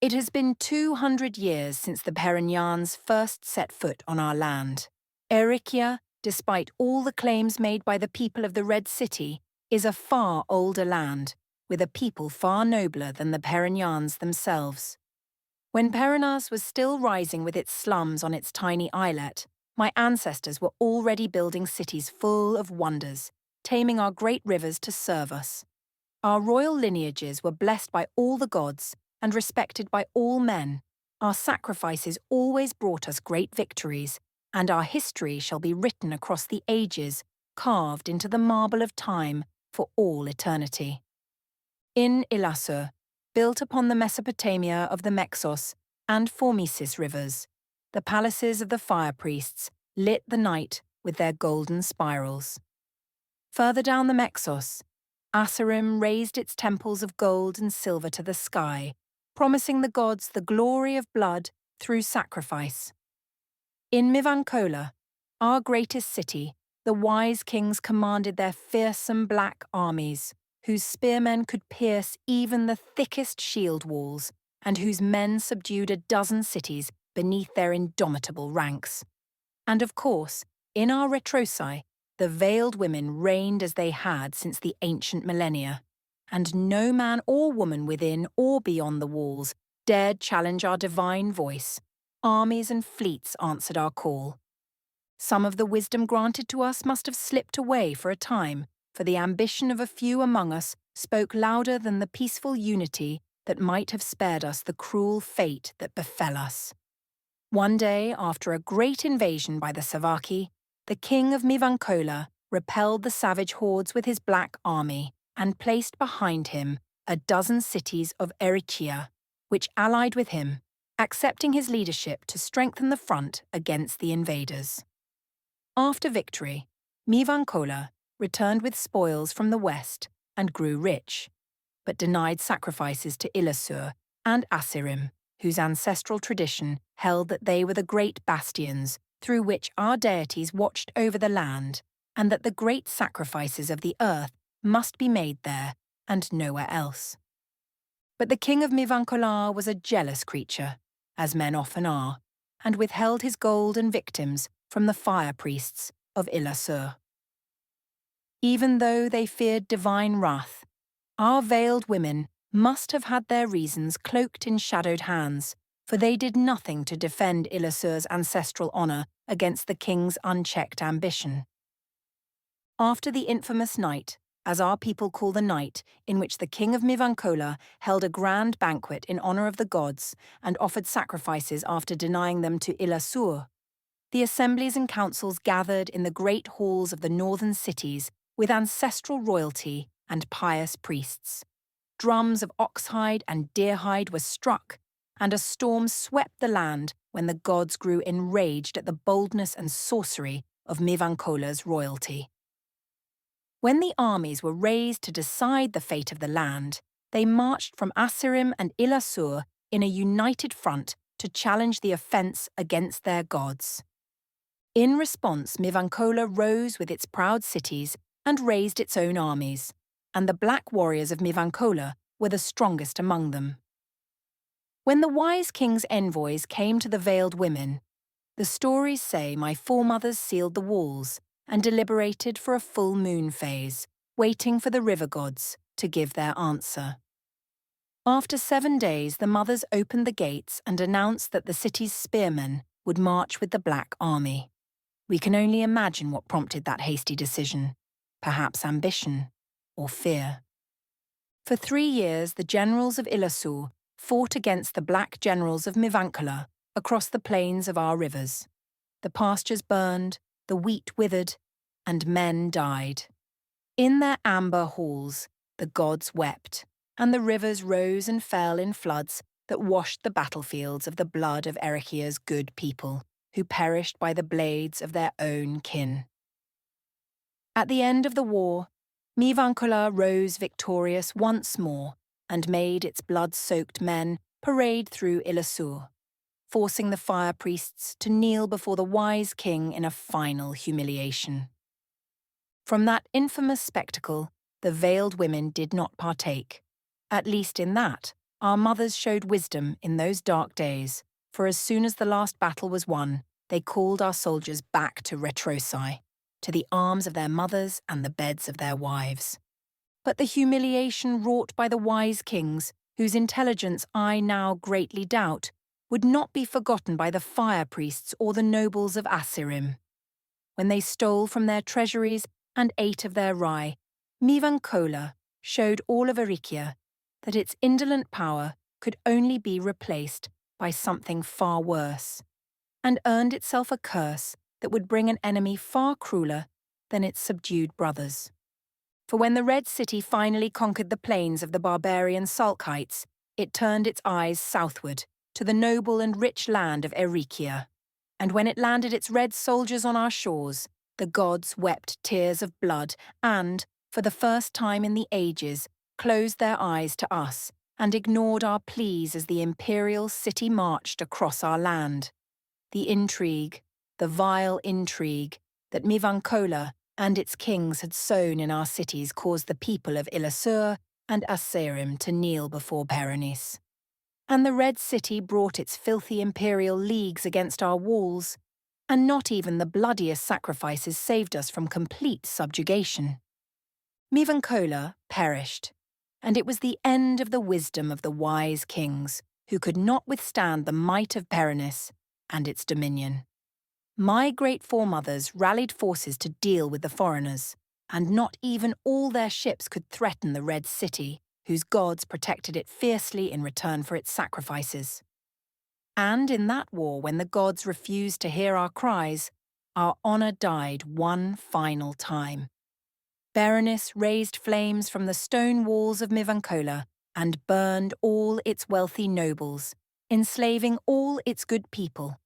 It has been 200 years since the Bheronyans first set foot on our land. Erichia, despite all the claims made by the people of the Red City, is a far older land, with a people far nobler than the Bheronyans themselves. When Perennas was still rising with its slums on its tiny islet, my ancestors were already building cities full of wonders, taming our great rivers to serve us. Our royal lineages were blessed by all the gods and respected by all men. Our sacrifices always brought us great victories, and our history shall be written across the ages, carved into the marble of time for all eternity. In Ilasur, built upon the Mesopotamia of the Mexos and Formesis rivers, the palaces of the fire priests lit the night with their golden spirals. Further down the Mexos, Asarim raised its temples of gold and silver to the sky, promising the gods the glory of blood through sacrifice. In Mivancola, our greatest city, the wise kings commanded their fearsome black armies, whose spearmen could pierce even the thickest shield walls, and whose men subdued a dozen cities beneath their indomitable ranks. And of course, in our Retrosi, the veiled women reigned as they had since the ancient millennia, and no man or woman within or beyond the walls dared challenge our divine voice. Armies and fleets answered our call. Some of the wisdom granted to us must have slipped away for a time, for the ambition of a few among us spoke louder than the peaceful unity that might have spared us the cruel fate that befell us. One day, after a great invasion by the Savaki, the king of Mivancola repelled the savage hordes with his black army and placed behind him a dozen cities of Erichia, which allied with him, accepting his leadership to strengthen the front against the invaders. After victory, Mivancola returned with spoils from the west and grew rich, but denied sacrifices to Ilasur and Asirim, whose ancestral tradition held that they were the great bastions through which our deities watched over the land, and that the great sacrifices of the earth must be made there and nowhere else. But the king of Mivancola was a jealous creature, as men often are, and withheld his gold and victims from the fire priests of Ilasur. Even though they feared divine wrath, our veiled women must have had their reasons cloaked in shadowed hands, for they did nothing to defend Ilasur's ancestral honour against the king's unchecked ambition. After the infamous night, as our people call the night, in which the king of Mivancola held a grand banquet in honour of the gods and offered sacrifices after denying them to Ilasur, the assemblies and councils gathered in the great halls of the northern cities with ancestral royalty and pious priests. Drums of oxhide and deerhide were struck, and a storm swept the land when the gods grew enraged at the boldness and sorcery of Mivancola's royalty. When the armies were raised to decide the fate of the land, they marched from Asirim and Ilasur in a united front to challenge the offence against their gods. In response, Mivancola rose with its proud cities and raised its own armies, and the black warriors of Mivancola were the strongest among them. When the wise king's envoys came to the veiled women, the stories say my foremothers sealed the walls and deliberated for a full moon phase, waiting for the river gods to give their answer. After 7 days, the mothers opened the gates and announced that the city's spearmen would march with the Black Army. We can only imagine what prompted that hasty decision, perhaps ambition or fear. For 3 years, the generals of Ilasur fought against the black generals of Mivancola across the plains of our rivers. The pastures burned, the wheat withered, and men died. In their amber halls, the gods wept, and the rivers rose and fell in floods that washed the battlefields of the blood of Erichia's good people, who perished by the blades of their own kin. At the end of the war, Mivancola rose victorious once more and made its blood-soaked men parade through Ilasur, forcing the fire priests to kneel before the wise king in a final humiliation. From that infamous spectacle, the veiled women did not partake. At least in that, Our mothers showed wisdom in those dark days, for as soon as the last battle was won, they called our soldiers back to Retrosi, to the arms of their mothers and the beds of their wives. But the humiliation wrought by the wise kings, whose intelligence I now greatly doubt, would not be forgotten by the fire priests or the nobles of Assyrim. When they stole from their treasuries and ate of their rye, Mivankola showed all of Erichia that its indolent power could only be replaced by something far worse, and earned itself a curse that would bring an enemy far crueler than its subdued brothers. For when the Red City finally conquered the plains of the barbarian Salkites, it turned its eyes southward, to the noble and rich land of Erichia. And when it landed its red soldiers on our shores, the gods wept tears of blood and, for the first time in the ages, closed their eyes to us and ignored our pleas as the imperial city marched across our land. The intrigue, the vile intrigue, that Mivankola and its kings had sown in our cities caused the people of Ilasur and Assyrim to kneel before Berenice. And the Red City brought its filthy imperial leagues against our walls, and not even the bloodiest sacrifices saved us from complete subjugation. Mivankola perished, and it was the end of the wisdom of the wise kings, who could not withstand the might of Berenice and its dominion. My great foremothers rallied forces to deal with the foreigners, and not even all their ships could threaten the Red City, whose gods protected it fiercely in return for its sacrifices. And in that war, when the gods refused to hear our cries, our honour died one final time. Berenice raised flames from the stone walls of Mivankola and burned all its wealthy nobles, enslaving all its good people.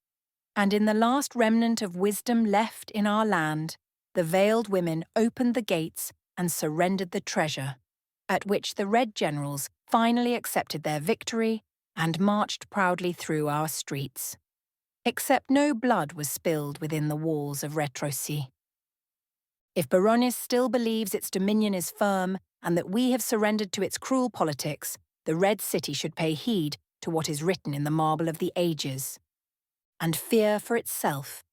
And in the last remnant of wisdom left in our land, the veiled women opened the gates and surrendered the treasure, at which the Red generals finally accepted their victory and marched proudly through our streets. Except no blood was spilled within the walls of Retrosi. If Berenice still believes its dominion is firm and that we have surrendered to its cruel politics, the Red City should pay heed to what is written in the marble of the ages, and fear for itself